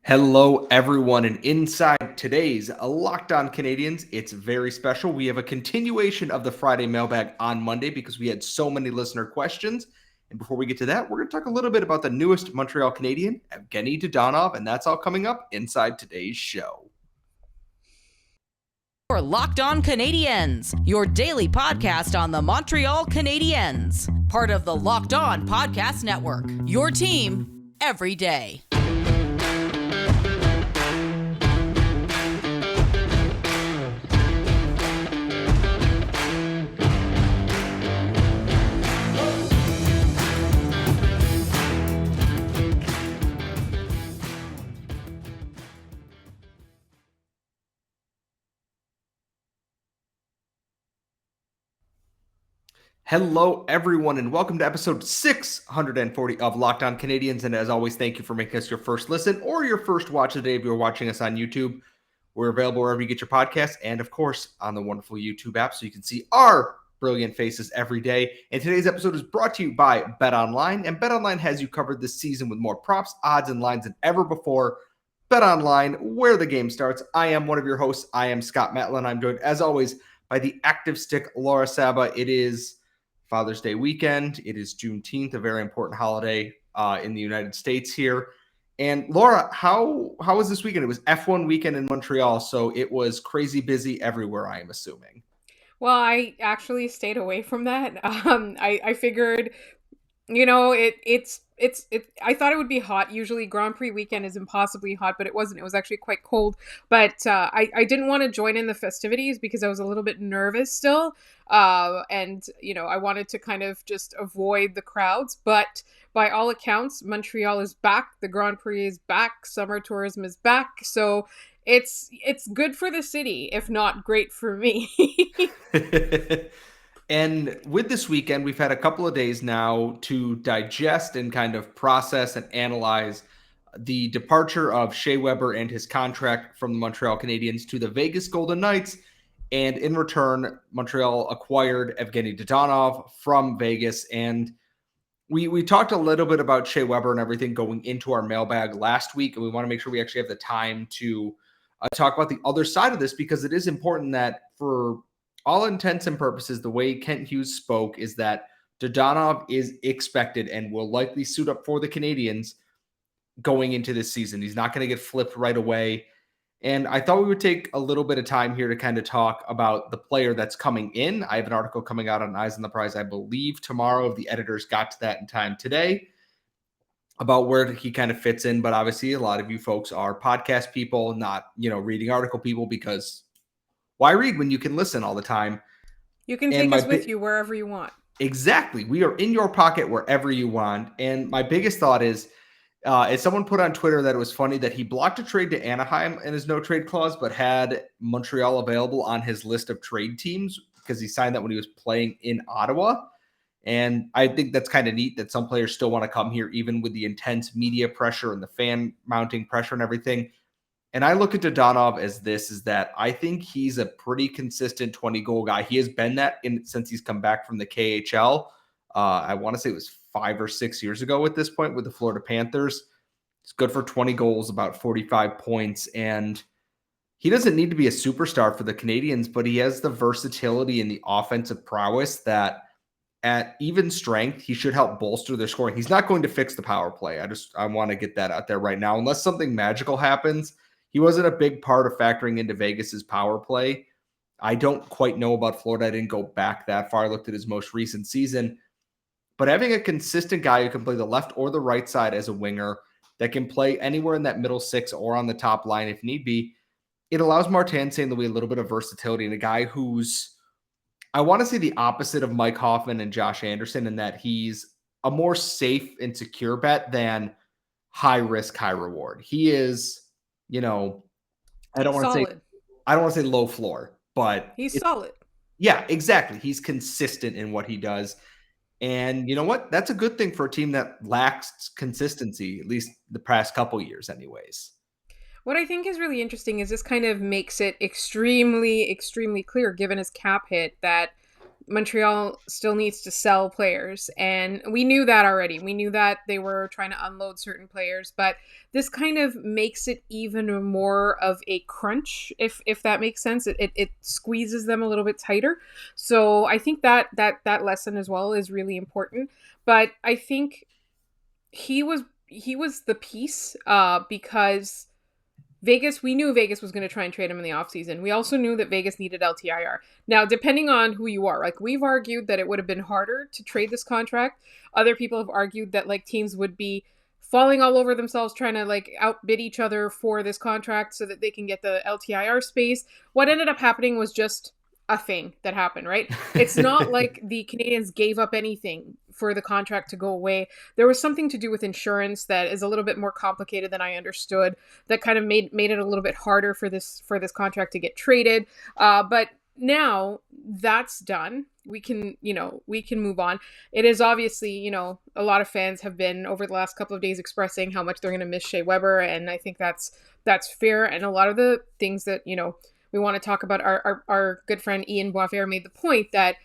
Hello, everyone, and inside today's Locked On Canadiens, it's very special. We have a continuation of the Friday mailbag on Monday because we had so many listener questions. And before we get to that, we're going to talk a little bit about the newest Montreal Canadien, Evgenii Dadonov, and that's all coming up inside today's show. For Locked On Canadiens, your daily podcast on the Montreal Canadiens, part of the Locked On Podcast Network, your team every day. Hello, everyone, and welcome to episode 640 of Locked On Canadiens. And as always, thank you for making us your first listen or your first watch of the day if you're watching us on YouTube. We're available wherever you get your podcasts and, of course, on the wonderful YouTube app so you can see our brilliant faces every day. And today's episode is brought to you by BetOnline. And BetOnline has you covered this season with more props, odds, and lines than ever before. BetOnline, where the game starts. I am one of your hosts. I am Scott Matlin. I'm joined, as always, by the active stick, Laura Saba. It is Father's Day weekend. It is Juneteenth, a very important holiday in the United States here. And Laura, how was this weekend? It was F1 weekend in Montreal, so it was crazy busy everywhere, I am assuming. Well, I actually stayed away from that. I figured, I thought it would be hot. Usually Grand Prix weekend is impossibly hot, but it wasn't. It was actually quite cold. But I didn't want to join in the festivities because I was a little bit nervous still. I wanted to kind of just avoid the crowds. But by all accounts, Montreal is back. The Grand Prix is back. Summer tourism is back. So it's good for the city, if not great for me. And with this weekend, we've had a couple of days now to digest and kind of process and analyze the departure of Shea Weber and his contract from the Montreal Canadiens to the Vegas Golden Knights. And in return, Montreal acquired Evgenii Dadonov from Vegas. And we talked a little bit about Shea Weber and everything going into our mailbag last week. And we want to make sure we actually have the time to talk about the other side of this, because it is important that for all intents and purposes, the way Kent Hughes spoke is that Dadonov is expected and will likely suit up for the Canadiens going into this season. He's not going to get flipped right away. And I thought we would take a little bit of time here to kind of talk about the player that's coming in. I have an article coming out on Eyes on the Prize, I believe, tomorrow. The editors got to that in time today about where he kind of fits in. But obviously, a lot of you folks are podcast people, not, reading article people, because why read when you can listen all the time? You can take us with you wherever you want. Exactly. We are in your pocket wherever you want. And my biggest thought is someone put on Twitter that it was funny that he blocked a trade to Anaheim in his no trade clause, but had Montreal available on his list of trade teams because he signed that when he was playing in Ottawa. And I think that's kind of neat that some players still want to come here, even with the intense media pressure and the fan mounting pressure and everything. And I look at Dadonov as is that I think he's a pretty consistent 20-goal guy. He has been that since he's come back from the KHL. I want to say it was 5 or 6 years ago at this point with the Florida Panthers. He's good for 20 goals, about 45 points. And he doesn't need to be a superstar for the Canadiens, but he has the versatility and the offensive prowess that at even strength, he should help bolster their scoring. He's not going to fix the power play. I want to get that out there right now. Unless something magical happens, he wasn't a big part of factoring into Vegas's power play. I don't quite know about Florida. I didn't go back that far. I looked at his most recent season. But having a consistent guy who can play the left or the right side as a winger, that can play anywhere in that middle six or on the top line if need be, it allows Martin St. Louis a little bit of versatility, and a guy who's, I want to say, the opposite of Mike Hoffman and Josh Anderson, in that he's a more safe and secure bet than high risk, high reward. He is, I don't want to say low floor, but he's solid. Yeah, exactly. He's consistent in what he does. And you know what? That's a good thing for a team that lacks consistency, at least the past couple years anyways. What I think is really interesting is this kind of makes it extremely, extremely clear, given his cap hit, that Montreal still needs to sell players, and we knew that already. We knew that they were trying to unload certain players, but this kind of makes it even more of a crunch, if that makes sense. It squeezes them a little bit tighter. So I think that lesson as well is really important. But I think he was the piece because we knew Vegas was going to try and trade him in the offseason. We also knew that Vegas needed LTIR. Now, depending on who you are, like we've argued that it would have been harder to trade this contract. Other people have argued that like teams would be falling all over themselves trying to like outbid each other for this contract so that they can get the LTIR space. What ended up happening was just a thing that happened, right? It's not like the Canadiens gave up anything for the contract to go away. There was something to do with insurance that is a little bit more complicated than I understood. That kind of made it a little bit harder for this contract to get traded. But now that's done. We can move on. It is obviously, a lot of fans have been over the last couple of days expressing how much they're going to miss Shea Weber, and I think that's fair. And a lot of the things that we want to talk about, our good friend Ian Boisvert made the point that,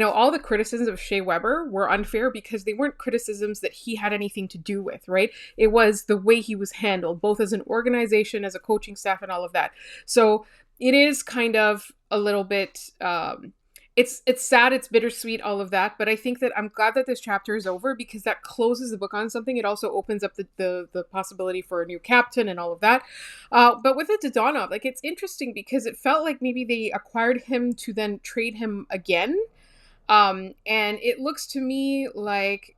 all the criticisms of Shea Weber were unfair because they weren't criticisms that he had anything to do with, right? It was the way he was handled, both as an organization, as a coaching staff, and all of that. So it is kind of a little bit, it's sad, it's bittersweet, all of that. But I think that I'm glad that this chapter is over because that closes the book on something. It also opens up the possibility for a new captain and all of that. But with the Dadonov, like it's interesting because it felt like maybe they acquired him to then trade him again. And it looks to me like,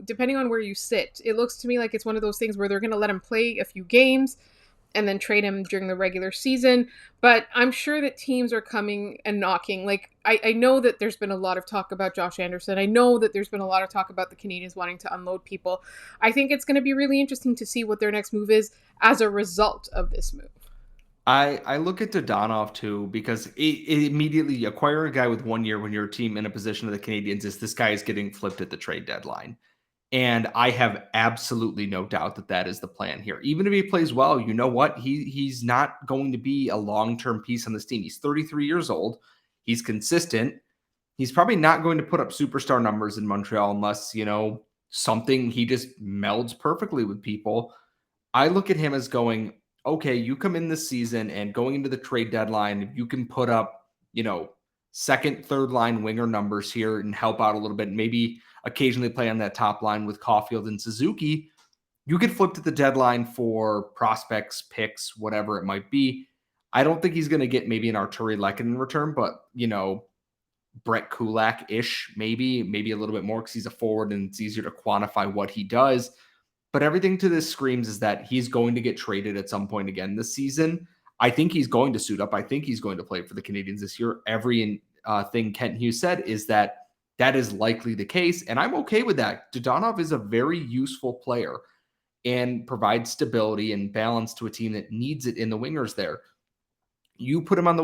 depending on where you sit, it looks to me like it's one of those things where they're going to let him play a few games and then trade him during the regular season. But I'm sure that teams are coming and knocking. Like, I know that there's been a lot of talk about Josh Anderson. I know that there's been a lot of talk about the Canadiens wanting to unload people. I think it's going to be really interesting to see what their next move is as a result of this move. I look at Dadonov too because it immediately acquire a guy with 1 year when you're a team in a position of the Canadiens is this guy is getting flipped at the trade deadline. And I have absolutely no doubt that that is the plan here. Even if he plays well, you know what? He's not going to be a long-term piece on this team. He's 33 years old. He's consistent. He's probably not going to put up superstar numbers in Montreal unless, something he just melds perfectly with people. I look at him as going, okay, you come in this season and going into the trade deadline, you can put up, second, third line winger numbers here and help out a little bit. Maybe occasionally play on that top line with Caulfield and Suzuki. You get flipped at the deadline for prospects, picks, whatever it might be. I don't think he's going to get maybe an Arturi Lekin in return, but, Brett Kulak-ish, maybe a little bit more because he's a forward and it's easier to quantify what he does. But everything to this screams is that he's going to get traded at some point again this season. I think he's going to suit up. I think he's going to play for the Canadiens this year. Every thing Kent Hughes said is that is likely the case, and I'm okay with that. Dadonov is a very useful player and provides stability and balance to a team that needs it in the wingers there. You put him on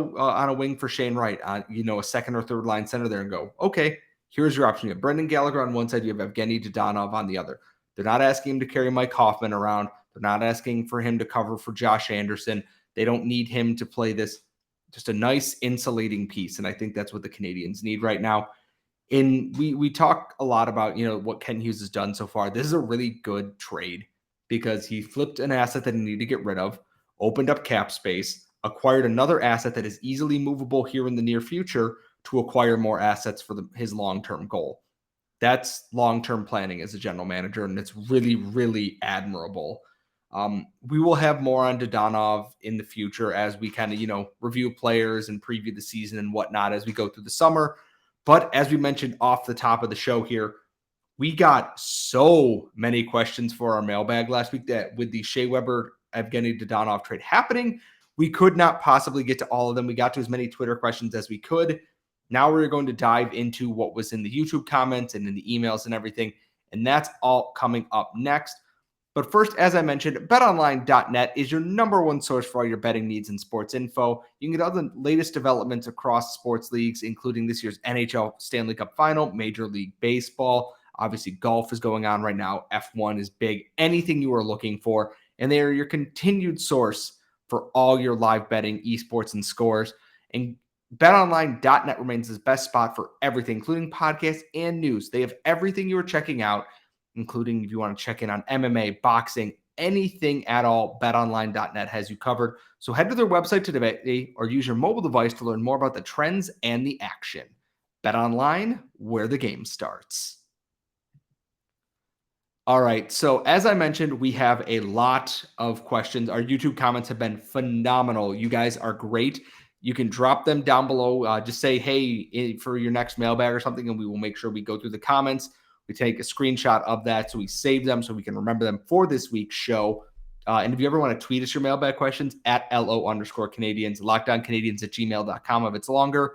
a wing for Shane Wright, a second or third line center there and go, okay, here's your option. You have Brendan Gallagher on one side, you have Evgeny Dadonov on the other. They're not asking him to carry Mike Hoffman around. They're not asking for him to cover for Josh Anderson. They don't need him to play this, just a nice insulating piece. And I think that's what the Canadiens need right now. And we talk a lot about, what Ken Hughes has done so far. This is a really good trade because he flipped an asset that he needed to get rid of, opened up cap space, acquired another asset that is easily movable here in the near future to acquire more assets for his long-term goal. That's long-term planning as a general manager, and it's really, really admirable. We will have more on Dadonov in the future as we kind of, review players and preview the season and whatnot as we go through the summer. But as we mentioned off the top of the show here, we got so many questions for our mailbag last week that with the Shea Weber Evgeny Dadonov trade happening, we could not possibly get to all of them. We got to as many Twitter questions as we could. Now we're going to dive into what was in the YouTube comments and in the emails and everything, and that's all coming up next. But first, as I mentioned, betonline.net is your number one source for all your betting needs and sports info. You can get all the latest developments across sports leagues, including this year's NHL Stanley Cup Final, Major League Baseball. Obviously, golf is going on right now. F1 is big. Anything you are looking for, and they are your continued source for all your live betting, esports, and scores. And BetOnline.net remains the best spot for everything, including podcasts and news. They have everything you are checking out, including if you want to check in on MMA, boxing, anything at all. BetOnline.net has you covered. So head to their website today or use your mobile device to learn more about the trends and the action. BetOnline, where the game starts. All right. So as I mentioned, we have a lot of questions. Our YouTube comments have been phenomenal. You guys are great. You can drop them down below. Just say, hey, for your next mailbag or something, and we will make sure we go through the comments. We take a screenshot of that so we save them so we can remember them for this week's show. And if you ever want to tweet us your mailbag questions at LO_Canadiens, LockedOnCanadiens@gmail.com if it's longer.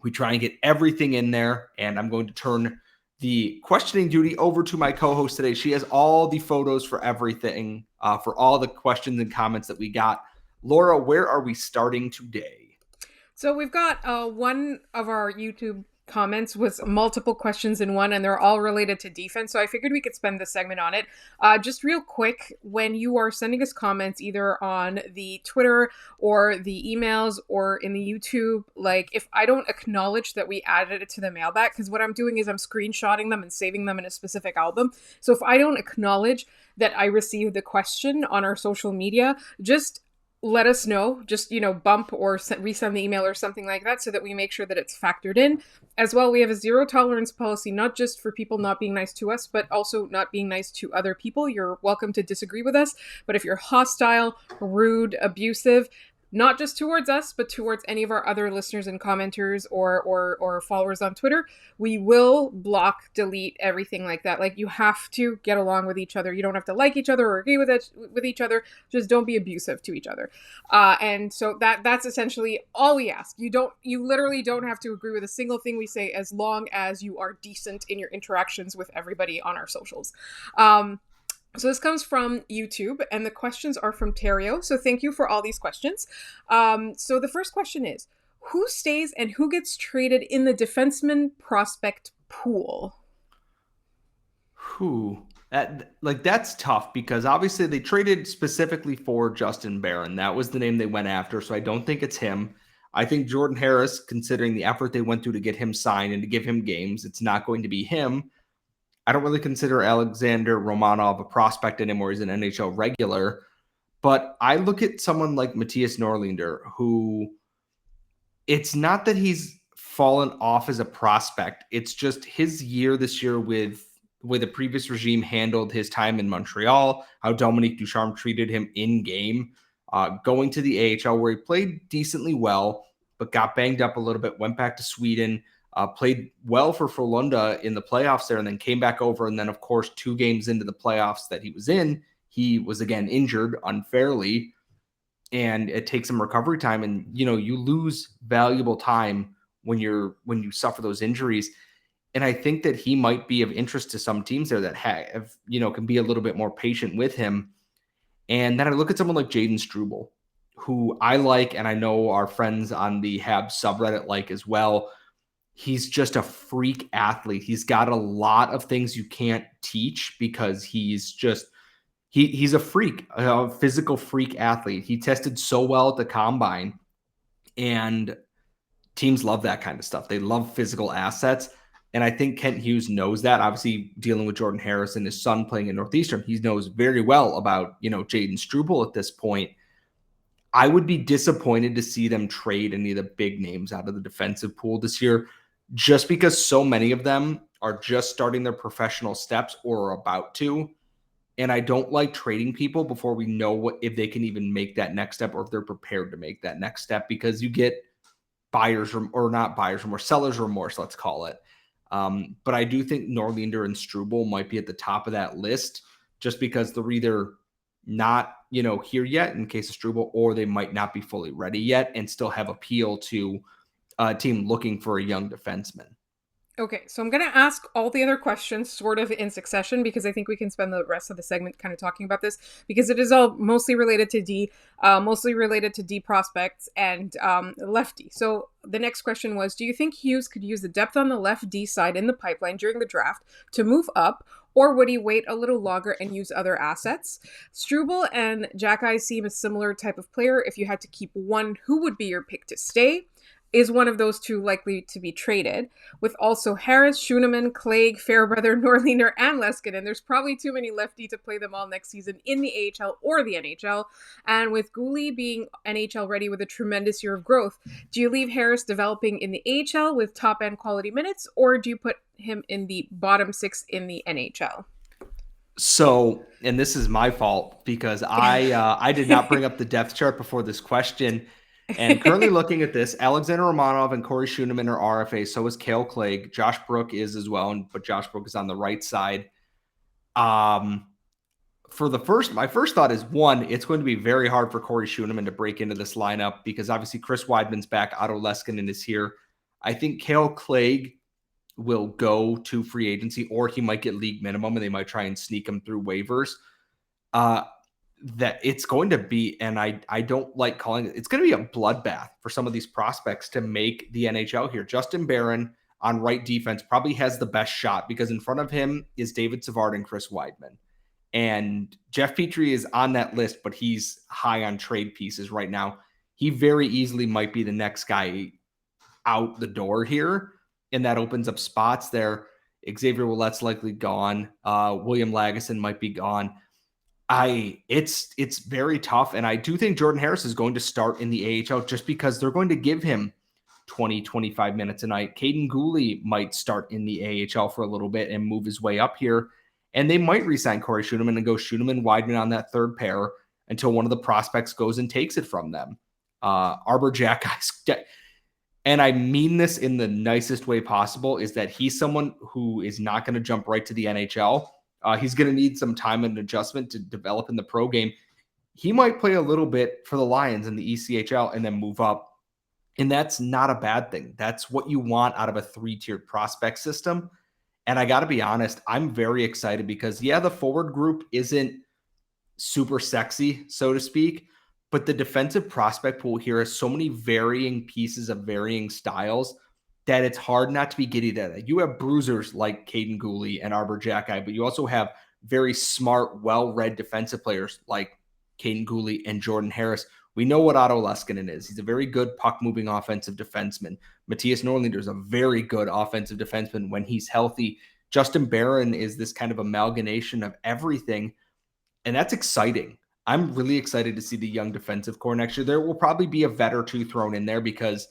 We try and get everything in there, and I'm going to turn the questioning duty over to my co-host today. She has all the photos for everything, for all the questions and comments that we got. Laura, where are we starting today? So we've got one of our YouTube comments with multiple questions in one, and they're all related to defense. So I figured we could spend this segment on it. Just real quick, when you are sending us comments, either on the Twitter or the emails or in the YouTube, like if I don't acknowledge that we added it to the mailbag, because what I'm doing is I'm screenshotting them and saving them in a specific album. So if I don't acknowledge that I received the question on our social media, just let us know, just, bump or resend the email or something like that so that we make sure that it's factored in. As well, we have a zero tolerance policy, not just for people not being nice to us, but also not being nice to other people. You're welcome to disagree with us, but if you're hostile, rude, abusive, not just towards us, but towards any of our other listeners and commenters or followers on Twitter, we will block, delete, everything like that. Like, you have to get along with each other. You don't have to like each other or agree with each other. Just don't be abusive to each other. And so that's essentially all we ask. You literally don't have to agree with a single thing we say, as long as you are decent in your interactions with everybody on our socials. So this comes from YouTube, and the questions are from Terrio. So thank you for all these questions. So the first question is, who stays and who gets traded in the defenseman prospect pool? That's tough, because obviously they traded specifically for Justin Barron. That was the name they went after, so I don't think it's him. I think Jordan Harris, considering the effort they went through to get him signed and to give him games, it's not going to be him. I don't really consider Alexander Romanov a prospect anymore. He's an NHL regular. But I look at someone like Mattias Norlinder, who, it's not that he's fallen off as a prospect. It's just his year this year with the previous regime handled his time in Montreal, how Dominique Ducharme treated him in game, going to the AHL where he played decently well, but got banged up a little bit, went back to Sweden, played well for Frölunda in the playoffs there, and then came back over. And then, of course, 2 games into the playoffs that he was in, he was again injured unfairly, and it takes some recovery time. And, you lose valuable time when you suffer those injuries. And I think that he might be of interest to some teams there that have, can be a little bit more patient with him. And then I look at someone like Jaden Struble, who I like, and I know our friends on the Habs subreddit like as well. He's just a freak athlete. He's got a lot of things you can't teach, because he's a freak, a physical freak athlete. He tested so well at the combine, and teams love that kind of stuff. They love physical assets. And I think Kent Hughes knows that. Obviously, dealing with Jordan Harris and his son playing in Northeastern, he knows very well about, Jaden Struble at this point. I would be disappointed to see them trade any of the big names out of the defensive pool this year, just because so many of them are just starting their professional steps or are about to. And I don't like trading people before we know if they can even make that next step, or if they're prepared to make that next step, because you get seller's remorse, let's call it. But I do think Norlinder and Struble might be at the top of that list, just because they're either not, here yet in case of Struble, or they might not be fully ready yet and still have appeal to a team looking for a young defenseman. Okay, so I'm going to ask all the other questions sort of in succession, because I think we can spend the rest of the segment kind of talking about this, because it is all mostly related to D prospects and lefty. So the next question was, do you think Hughes could use the depth on the left D side in the pipeline during the draft to move up, or would he wait a little longer and use other assets? Struble and Xhekaj seem a similar type of player. If you had to keep one, who would be your pick to stay? Is one of those two likely to be traded? With also Harris, Schoenemann, Clague, Fairbrother, Norlinder, and Leskinen, there's probably too many lefty to play them all next season in the AHL or the NHL. And with Guhle being NHL ready with a tremendous year of growth, do you leave Harris developing in the AHL with top-end quality minutes, or do you put him in the bottom six in the NHL? So, and this is my fault because I did not bring up the depth chart before this question. And currently looking at this, Alexander Romanov and Corey Schoenemann are RFA. So is Cale Clague. Josh Brook is as well, but Josh Brook is on the right side. My first thought is, one, it's going to be very hard for Corey Schoenemann to break into this lineup because obviously Chris Weidman's back, Otto Leskinen is here. I think Cale Clague will go to free agency, or he might get league minimum and they might try and sneak him through waivers. That it's going to be, and I don't like calling it, it's going to be a bloodbath for some of these prospects to make the NHL here. Justin Barron on right defense probably has the best shot because in front of him is David Savard and Chris Weidman. And Jeff Petrie is on that list, but he's high on trade pieces right now. He very easily might be the next guy out the door here, and that opens up spots there. Xavier Ouellette's likely gone. William Lagesson might be gone. It's very tough, and I do think Jordan Harris is going to start in the AHL just because they're going to give him 20, 25 minutes a night. Kaiden Guhle might start in the AHL for a little bit and move his way up here, and they might re-sign Corey Schoenemann and go Schoenemann, Weidman on that third pair until one of the prospects goes and takes it from them. Arber Xhekaj, and I mean this in the nicest way possible, is that he's someone who is not going to jump right to the NHL. He's going to need some time and adjustment to develop in the pro game. He might play a little bit for the Lions in the ECHL and then move up. And that's not a bad thing. That's what you want out of a three-tiered prospect system. And I got to be honest, I'm very excited because, yeah, the forward group isn't super sexy, so to speak, but the defensive prospect pool here has so many varying pieces of varying styles that it's hard not to be giddy that you have bruisers like Kaiden Guhle and Arber Xhekaj, but you also have very smart, well-read defensive players like Kaiden Guhle and Jordan Harris. We know what Otto Leskinen is. He's a very good puck-moving offensive defenseman. Mattias Norlinder is a very good offensive defenseman when he's healthy. Justin Barron is this kind of amalgamation of everything, and that's exciting. I'm really excited to see the young defensive core next year. There will probably be a vet or two thrown in there because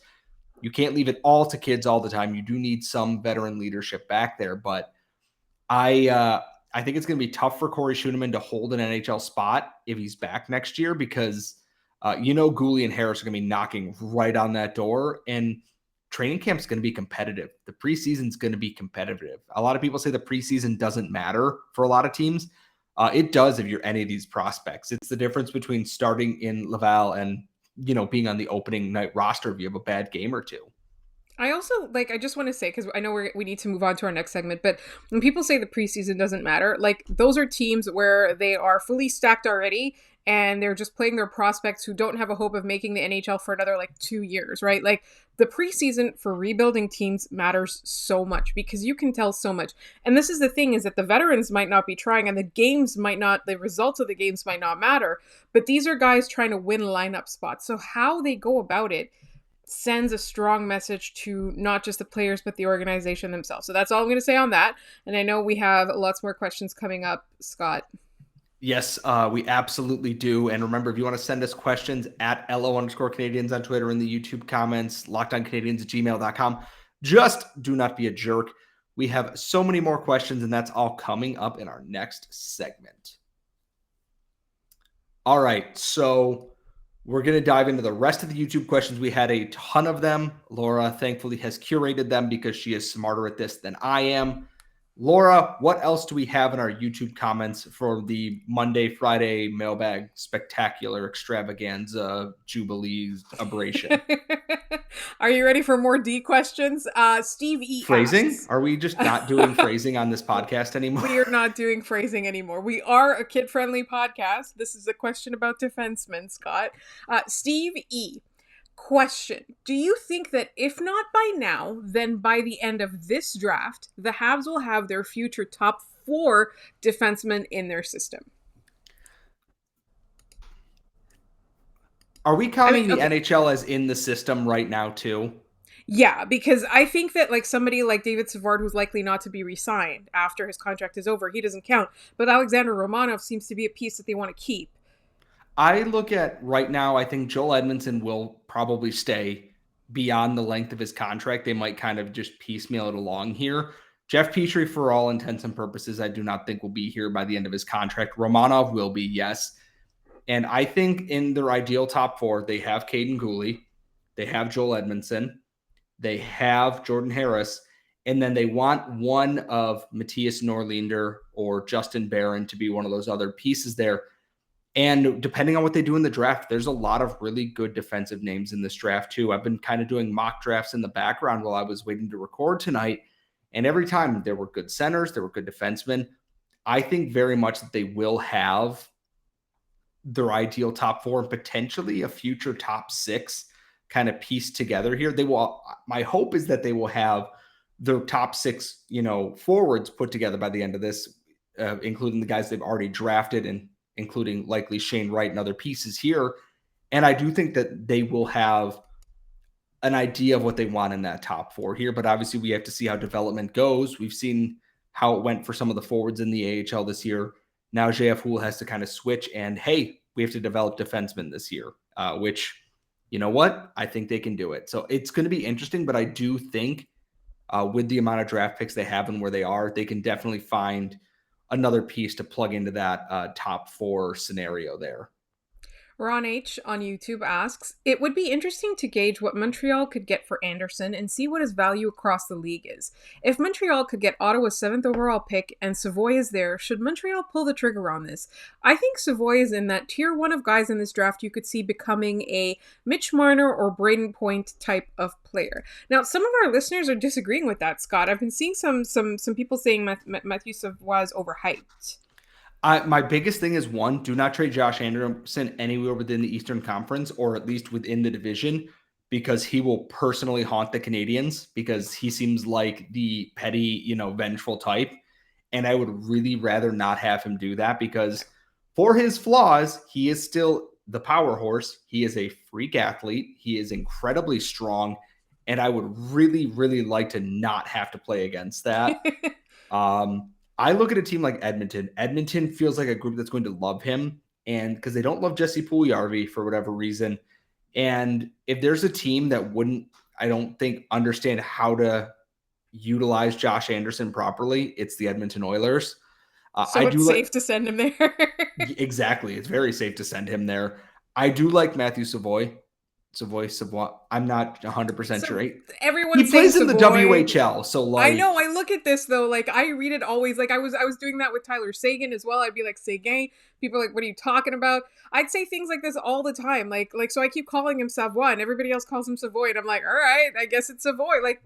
you can't leave it all to kids all the time. You do need some veteran leadership back there, but I think it's going to be tough for Corey Schoenemann to hold an NHL spot if he's back next year because Guhle and Harris are going to be knocking right on that door, and training camp's going to be competitive. The preseason's going to be competitive. A lot of people say the preseason doesn't matter for a lot of teams. It does if you're any of these prospects. It's the difference between starting in Laval and being on the opening night roster if you have a bad game or two. I also, I just want to say, because I know we need to move on to our next segment, but when people say the preseason doesn't matter, those are teams where they are fully stacked already, and they're just playing their prospects who don't have a hope of making the NHL for another, 2 years, right? The preseason for rebuilding teams matters so much because you can tell so much. And this is the thing, is that the veterans might not be trying, and the results of the games might not matter, but these are guys trying to win lineup spots. So how they go about it sends a strong message to not just the players, but the organization themselves. So that's all I'm going to say on that. And I know we have lots more questions coming up, Scott. Yes, we absolutely do. And remember, if you want to send us questions at @LO_Canadiens on Twitter, in the YouTube comments, lockedoncanadiens@gmail.com. Just do not be a jerk. We have so many more questions, and that's all coming up in our next segment. All right, so we're going to dive into the rest of the YouTube questions. We had a ton of them. Laura, thankfully, has curated them because she is smarter at this than I am. Laura, what else do we have in our YouTube comments for the Monday, Friday mailbag spectacular extravaganza Jubilee aberration? Are you ready for more D questions? Steve E. Phrasing? asks, Are we just not doing phrasing on this podcast anymore? We are not doing phrasing anymore. We are a kid-friendly podcast. This is a question about defensemen, Scott. Steve E. Question. Do you think that if not by now, then by the end of this draft, the Habs will have their future top 4 defensemen in their system. Are we counting the NHL as in the system right now too? Yeah, because I think that like somebody like David Savard, who's likely not to be re-signed after his contract is over, he doesn't count. But Alexander Romanov seems to be a piece that they want to keep. I look at right now, I think Joel Edmondson will probably stay beyond the length of his contract. They might kind of just piecemeal it along here. Jeff Petrie, for all intents and purposes, I do not think will be here by the end of his contract. Romanov will be, yes. And I think in their ideal top 4, they have Kaiden Guhle, they have Joel Edmondson, they have Jordan Harris, and then they want one of Mattias Norlinder or Justin Barron to be one of those other pieces there. And depending on what they do in the draft, there's a lot of really good defensive names in this draft too. I've been kind of doing mock drafts in the background while I was waiting to record tonight. And every time there were good centers, there were good defensemen. I think very much that they will have their ideal top 4 and potentially a future top 6 kind of pieced together here. They will, my hope is that they will have their top 6, forwards put together by the end of this, including the guys they've already drafted and including likely Shane Wright and other pieces here. And I do think that they will have an idea of what they want in that top 4 here, but obviously we have to see how development goes. We've seen how it went for some of the forwards in the AHL this year. Now JF Houle has to kind of switch and, hey, we have to develop defensemen this year, which, you know what? I think they can do it. So it's going to be interesting, but I do think with the amount of draft picks they have and where they are, they can definitely find another piece to plug into that top 4 scenario there. Ron H. on YouTube asks, it would be interesting to gauge what Montreal could get for Anderson and see what his value across the league is. If Montreal could get Ottawa's 7th overall pick and Savoy is there, should Montreal pull the trigger on this? I think Savoy is in that tier 1 of guys in this draft you could see becoming a Mitch Marner or Braden Point type of player. Now, some of our listeners are disagreeing with that, Scott. I've been seeing some people saying Matthew Savoy is overhyped. My biggest thing is, one, do not trade Josh Anderson anywhere within the Eastern Conference or at least within the division, because he will personally haunt the Canadiens because he seems like the petty, vengeful type. And I would really rather not have him do that because for his flaws, he is still the power horse. He is a freak athlete. He is incredibly strong. And I would really, really like to not have to play against that. I look at a team like Edmonton. Edmonton feels like a group that's going to love him, and because they don't love Jesse Puljujarvi for whatever reason. And if there's a team that wouldn't, I don't think, understand how to utilize Josh Anderson properly, it's the Edmonton Oilers. So it's safe to send him there. Exactly. It's very safe to send him there. I do like Matthew Savoy. I'm not 100% sure. Everyone plays in Savoy. The WHL, so like I know. I look at this though, like I read it always. Like I was doing that with Tyler Seguin as well. I'd be like Seguin. People are like, what are you talking about? I'd say things like this all the time. Like so I keep calling him Savoy and everybody else calls him Savoy. And I'm like, all right, I guess it's Savoy. Like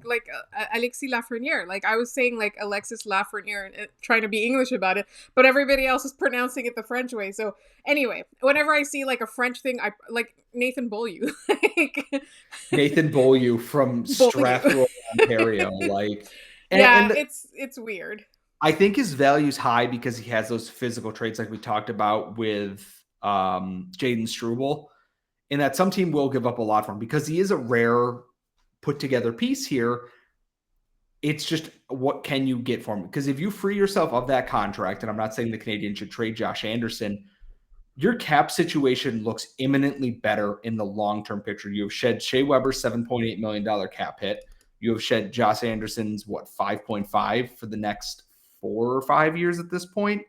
Alexis Lafreniere. Like I was saying like Alexis Lafreniere and trying to be English about it, but everybody else is pronouncing it the French way. So anyway, whenever I see like a French thing, I like Nathan Beaulieu. Nathan Beaulieu from Strathroy, Ontario. It's weird. I think his value is high because he has those physical traits like we talked about with Jaden Struble, and that some team will give up a lot for him because he is a rare put together piece here. It's just, what can you get for him? Because if you free yourself of that contract, and I'm not saying the Canadiens should trade Josh Anderson, your cap situation looks imminently better in the long-term picture. You have shed Shea Weber's $7.8 million cap hit. You have shed Josh Anderson's, 5.5 for the next 4 or 5 years at this point.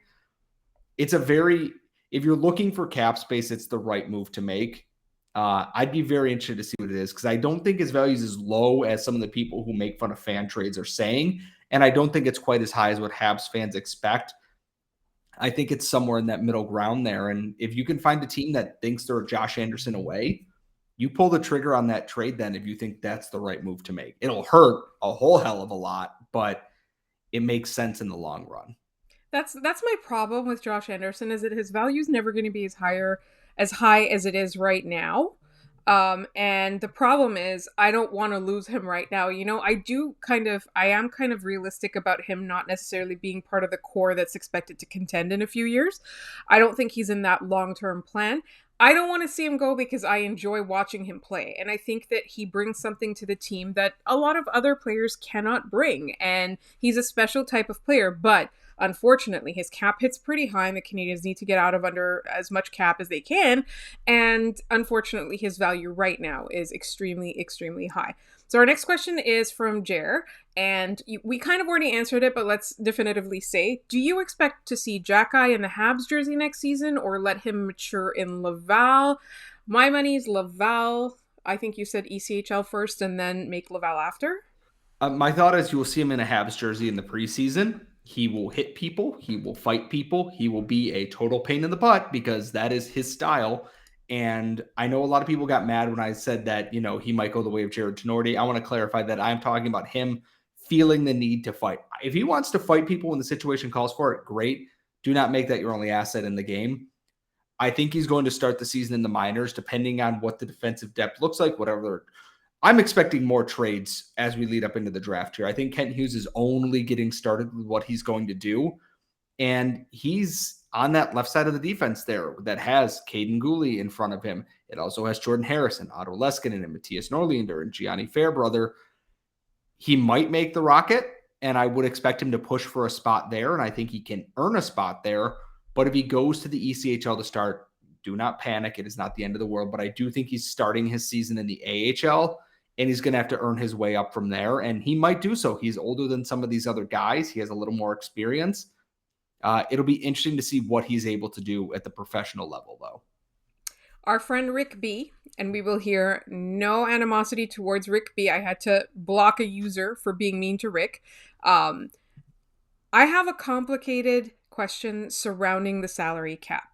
It's if you're looking for cap space, it's the right move to make. I'd be very interested to see what it is because I don't think his value is as low as some of the people who make fun of fan trades are saying. And I don't think it's quite as high as what Habs fans expect. I think it's somewhere in that middle ground there. And if you can find a team that thinks they're Josh Anderson away, you pull the trigger on that trade then if you think that's the right move to make. It'll hurt a whole hell of a lot, but it makes sense in the long run. That's my problem with Josh Anderson is that his value is never going to be as high as it is right now. And the problem is I don't want to lose him right now. I am kind of realistic about him not necessarily being part of the core that's expected to contend in a few years. I don't think he's in that long-term plan. I don't want to see him go because I enjoy watching him play. And I think that he brings something to the team that a lot of other players cannot bring. And he's a special type of player, but unfortunately, his cap hits pretty high, and the Canadiens need to get out of under as much cap as they can. And unfortunately, his value right now is extremely, extremely high. So our next question is from Jer, and we kind of already answered it, but let's definitively say, do you expect to see Xhekaj in the Habs jersey next season, or let him mature in Laval? My money's Laval. I think you said ECHL first and then make Laval after. My thought is you will see him in a Habs jersey in the preseason. He will hit people. He will fight people. He will be a total pain in the butt because that is his style. And I know a lot of people got mad when I said that, he might go the way of Jarred Tinordi. I want to clarify that I'm talking about him feeling the need to fight. If he wants to fight people when the situation calls for it, great. Do not make that your only asset in the game. I think he's going to start the season in the minors, depending on what the defensive depth looks like, whatever. I'm expecting more trades as we lead up into the draft here. I think Kent Hughes is only getting started with what he's going to do. And he's on that left side of the defense there that has Kaiden Guhle in front of him. It also has Jordan Harrison, Otto Leskinen, and Mattias Norlinder, and Gianni Fairbrother. He might make the Rocket, and I would expect him to push for a spot there, and I think he can earn a spot there. But if he goes to the ECHL to start, do not panic. It is not the end of the world. But I do think he's starting his season in the AHL, and he's going to have to earn his way up from there, and he might do so. He's older than some of these other guys. He has a little more experience. It'll be interesting to see what he's able to do at the professional level, though. Our friend Rick B, and we will hear no animosity towards Rick B. I had to block a user for being mean to Rick. I have a complicated question surrounding the salary cap.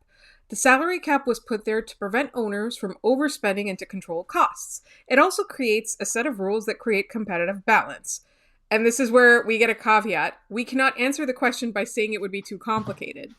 The salary cap was put there to prevent owners from overspending and to control costs. It also creates a set of rules that create competitive balance. And this is where we get a caveat. We cannot answer the question by saying it would be too complicated.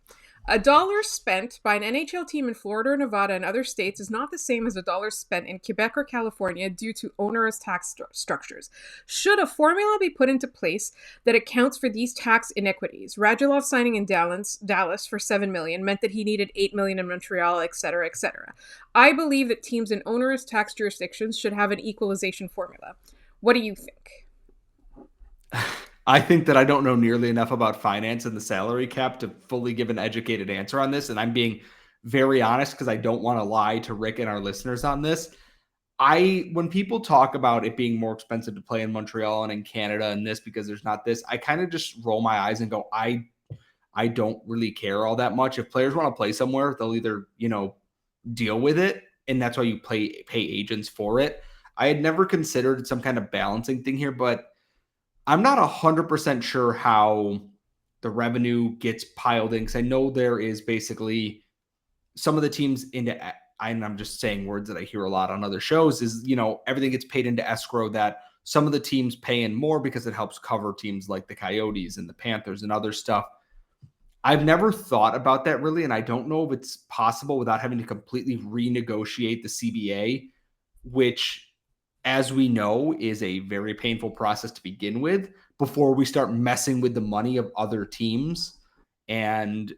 $1 spent by an NHL team in Florida or Nevada and other states is not the same as $1 spent in Quebec or California due to onerous tax structures. Should a formula be put into place that accounts for these tax inequities? Radulov signing in Dallas for $7 million meant that he needed $8 million in Montreal, etc., etc. I believe that teams in onerous tax jurisdictions should have an equalization formula. What do you think? I think that I don't know nearly enough about finance and the salary cap to fully give an educated answer on this. And I'm being very honest because I don't want to lie to Rick and our listeners on this. When people talk about it being more expensive to play in Montreal and in Canada and this because there's not this, I kind of just roll my eyes and go, I don't really care all that much. If players want to play somewhere, they'll either, deal with it. And that's why you pay agents for it. I had never considered some kind of balancing thing here, but I'm not 100% sure how the revenue gets piled in because I know there is basically some of the teams and I'm just saying words that I hear a lot on other shows is, everything gets paid into escrow that some of the teams pay in more because it helps cover teams like the Coyotes and the Panthers and other stuff. I've never thought about that really, and I don't know if it's possible without having to completely renegotiate the CBA, which, as we know, is a very painful process to begin with before we start messing with the money of other teams. And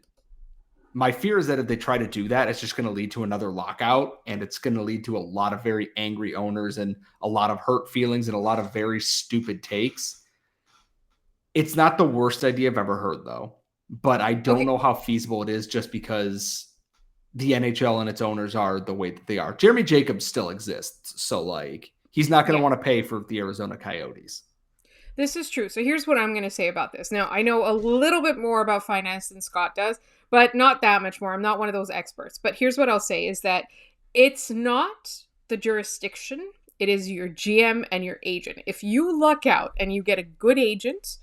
my fear is that if they try to do that, it's just going to lead to another lockout, and it's going to lead to a lot of very angry owners and a lot of hurt feelings and a lot of very stupid takes. It's not the worst idea I've ever heard, though, but I don't know how feasible it is just because the NHL and its owners are the way that they are. Jeremy Jacobs still exists. So he's not going to want to pay for the Arizona Coyotes. This is true. So here's what I'm going to say about this. Now, I know a little bit more about finance than Scott does, but not that much more. I'm not one of those experts. But here's what I'll say is that it's not the jurisdiction. It is your GM and your agent. If you luck out and you get a good agent,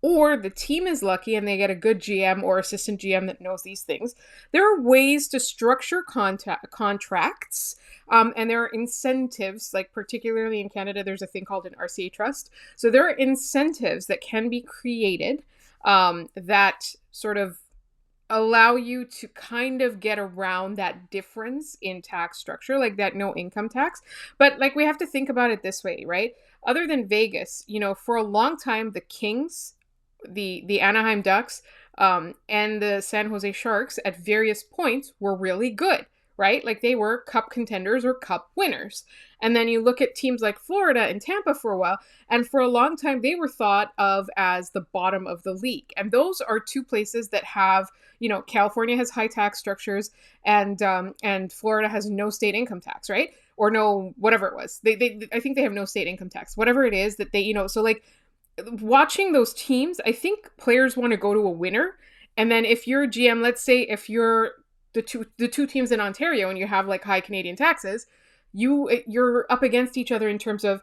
or the team is lucky and they get a good GM or assistant GM that knows these things, there are ways to structure contracts, and there are incentives, like particularly in Canada, there's a thing called an RCA trust. So there are incentives that can be created that sort of allow you to kind of get around that difference in tax structure, like that no income tax. But like we have to think about it this way, right? Other than Vegas, for a long time, the Kings, the Anaheim Ducks, and the San Jose Sharks at various points were really good, right? Like they were cup contenders or cup winners. And then you look at teams like Florida and Tampa for a while, and for a long time they were thought of as the bottom of the league. And those are two places that have, California has high tax structures, and Florida has no state income tax, right? Or no, whatever it was. They I think they have no state income tax, whatever it is that they, so like watching those teams, I think players want to go to a winner. And then if you're a GM, let's say if you're the two teams in Ontario and you have like high Canadian taxes, you're up against each other in terms of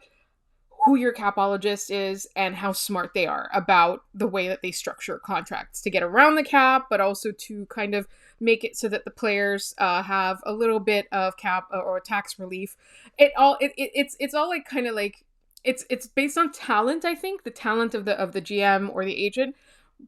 who your capologist is and how smart they are about the way that they structure contracts to get around the cap, but also to kind of make it so that the players have a little bit of cap or tax relief. It's all like kind of like it's based on talent. I think the talent of the GM or the agent,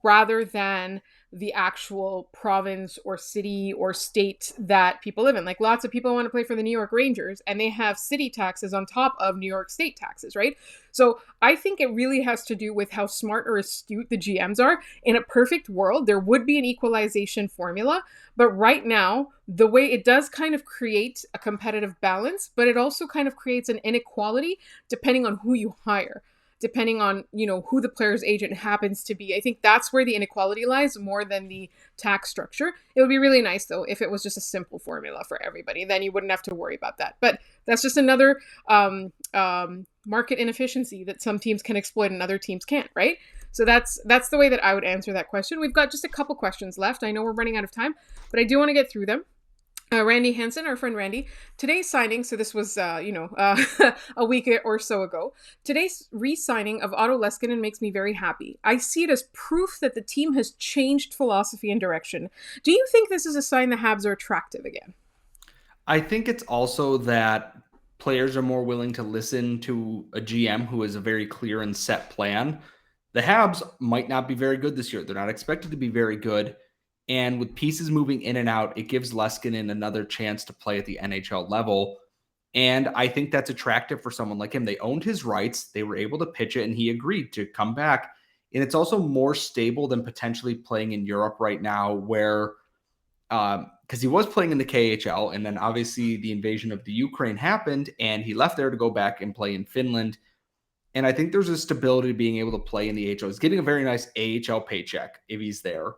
rather than the actual province or city or state that people live in. Like lots of people want to play for the New York Rangers and they have city taxes on top of New York state taxes, right? So I think it really has to do with how smart or astute the GMs are. In a perfect world, there would be an equalization formula, but right now, the way it does kind of create a competitive balance, but it also kind of creates an inequality depending on who you hire, depending on, who the player's agent happens to be. I think that's where the inequality lies more than the tax structure. It would be really nice, though, if it was just a simple formula for everybody. Then you wouldn't have to worry about that. But that's just another market inefficiency that some teams can exploit and other teams can't, right? So that's the way that I would answer that question. We've got just a couple questions left. I know we're running out of time, but I do want to get through them. Randy Hansen, our friend Randy, today's signing, so this was, a week or so ago, today's re-signing of Otto Leskinen makes me very happy. I see it as proof that the team has changed philosophy and direction. Do you think this is a sign the Habs are attractive again? I think it's also that players are more willing to listen to a GM who has a very clear and set plan. The Habs might not be very good this year. They're not expected to be very good. And with pieces moving in and out, it gives Leskinen another chance to play at the NHL level. And I think that's attractive for someone like him. They owned his rights. They were able to pitch it, and he agreed to come back. And it's also more stable than potentially playing in Europe right now, where because he was playing in the KHL, and then obviously the invasion of the Ukraine happened, and he left there to go back and play in Finland. And I think there's a stability to being able to play in the AHL. He's getting a very nice AHL paycheck if he's there.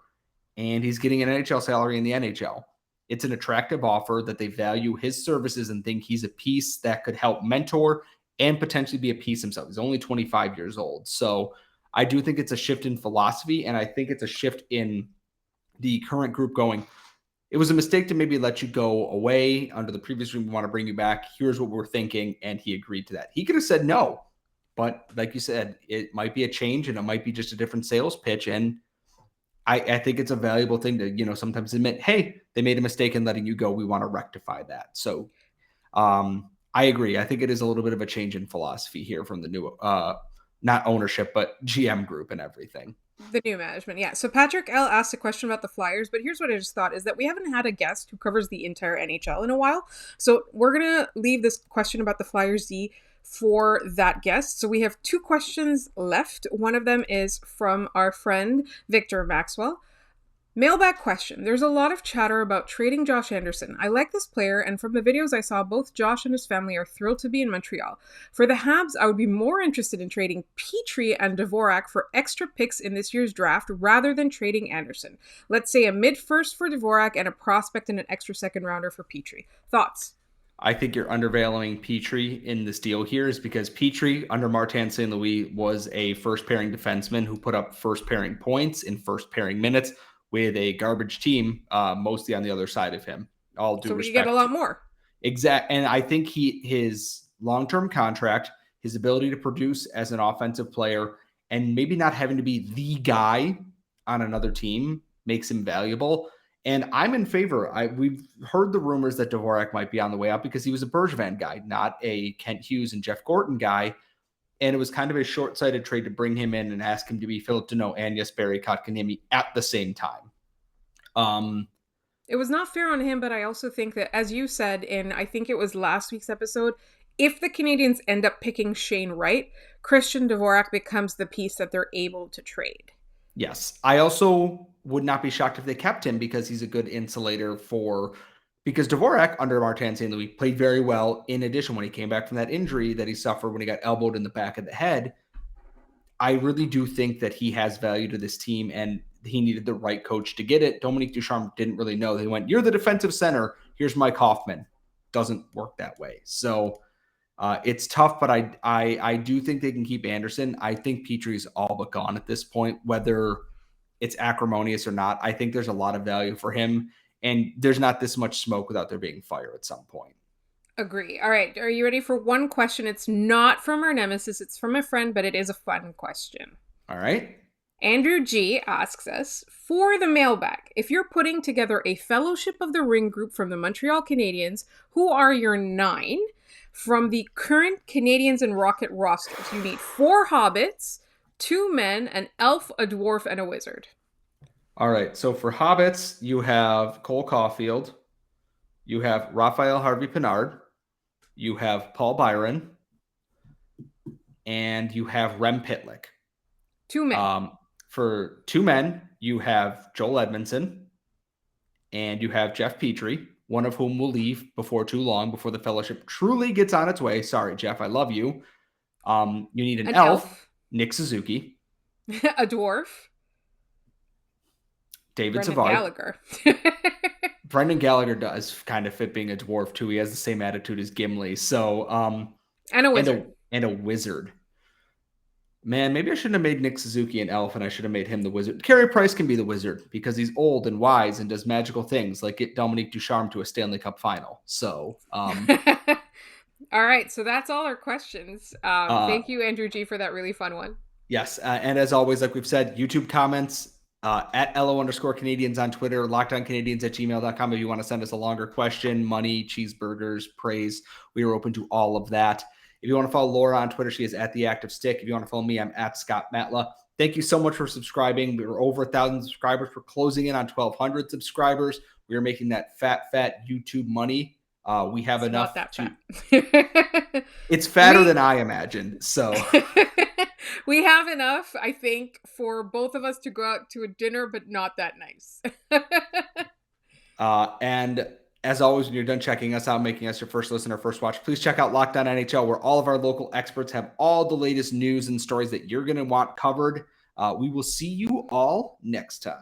And he's getting an NHL salary in the NHL. It's an attractive offer that they value his services and think he's a piece that could help mentor and potentially be a piece himself. He's only 25 years old. So I do think it's a shift in philosophy, and I think it's a shift in the current group going, it was a mistake to maybe let you go away under the previous room. We want to bring you back. Here's what we're thinking. And he agreed to that. He could have said no, but like you said, it might be a change and it might be just a different sales pitch. And I think it's a valuable thing to, sometimes admit, hey, they made a mistake in letting you go. We want to rectify that. So I agree. I think it is a little bit of a change in philosophy here from the new, not ownership, but GM group and everything. The new management, yeah. So Patrick L asked a question about the Flyers, but here's what I just thought is that we haven't had a guest who covers the entire NHL in a while. So we're going to leave this question about the Flyers D for that guest. So we have two questions left. One of them is from our friend Victor Maxwell. Mailbag question. There's a lot of chatter about trading Josh Anderson. I like this player, and from the videos I saw, both Josh and his family are thrilled to be in Montreal. For the Habs, I would be more interested in trading Petrie and Dvorak for extra picks in this year's draft rather than trading Anderson. Let's say a mid-first for Dvorak and a prospect and an extra second rounder for Petrie. Thoughts? I think you're undervaluing Petrie in this deal here is because Petrie under Martin St. Louis was a first pairing defenseman who put up first pairing points in first pairing minutes with a garbage team, mostly on the other side of him. All due respect. So we get a lot more. Exactly. And I think his long-term contract, his ability to produce as an offensive player, and maybe not having to be the guy on another team makes him valuable. And I'm in favor. We've heard the rumors that Dvorak might be on the way out because he was a Bergevin guy, not a Kent Hughes and Jeff Gorton guy. And it was kind of a short-sighted trade to bring him in and ask him to be Philip Deneau and Jesperi Kotkaniemi at the same time. It was not fair on him, but I also think that, as you said in, I think it was last week's episode, if the Canadiens end up picking Shane Wright, Christian Dvorak becomes the piece that they're able to trade. Yes. I also would not be shocked if they kept him because he's a good insulator because Dvorak under Martin St. Louis played very well. In addition, when he came back from that injury that he suffered when he got elbowed in the back of the head, I really do think that he has value to this team, and he needed the right coach to get it. Dominique Ducharme didn't really know. They went, you're the defensive center. Here's Mike Hoffman. Doesn't work that way. So it's tough, but I do think they can keep Anderson. I think Petry's all but gone at this point, whether it's acrimonious or not. I think there's a lot of value for him, and there's not this much smoke without there being fire at some point. Agree. All right. Are you ready for one question? It's not from our nemesis. It's from a friend, but it is a fun question. All right. Andrew G asks us, for the mailbag, if you're putting together a Fellowship of the Ring group from the Montreal Canadiens, who are your 9 from the current Canadiens and Rocket rosters? You need 4 hobbits, 2 men, an elf, a dwarf, and a wizard. All right. So for hobbits, you have Cole Caulfield. You have Raphael Harvey-Pinard. You have Paul Byron. And you have Rem Pitlick. 2 men. For 2 men, you have Joel Edmondson. And you have Jeff Petry, one of whom will leave before too long, before the fellowship truly gets on its way. Sorry, Jeff, I love you. You need an elf, Nick Suzuki. A dwarf. David Brendan Savard. Gallagher. Brendan Gallagher does kind of fit being a dwarf too. He has the same attitude as Gimli. So, and a wizard. And a wizard. Man, maybe I shouldn't have made Nick Suzuki an elf, and I should have made him the wizard. Carey Price can be the wizard because he's old and wise and does magical things, like get Dominique Ducharme to a Stanley Cup final. So, all right. So that's all our questions. Thank you, Andrew G, for that really fun one. Yes. And as always, like we've said, YouTube comments, at @LO_Canadiens on Twitter, LockedOnCanadiens@gmail.com. If you want to send us a longer question, money, cheeseburgers, praise, we are open to all of that. If you want to follow Laura on Twitter, she is @TheActiveStick. If you want to follow me, I'm @ScottMatla. Thank you so much for subscribing. We were over 1,000 subscribers. We're closing in on 1,200 subscribers. We are making that fat YouTube money. We have it's enough. Not that fat. It's fatter than I imagined. So we have enough, I think, for both of us to go out to a dinner, but not that nice. And as always, when you're done checking us out, making us your first listen or first watch, please check out Locked On NHL, where all of our local experts have all the latest news and stories that you're going to want covered. We will see you all next time.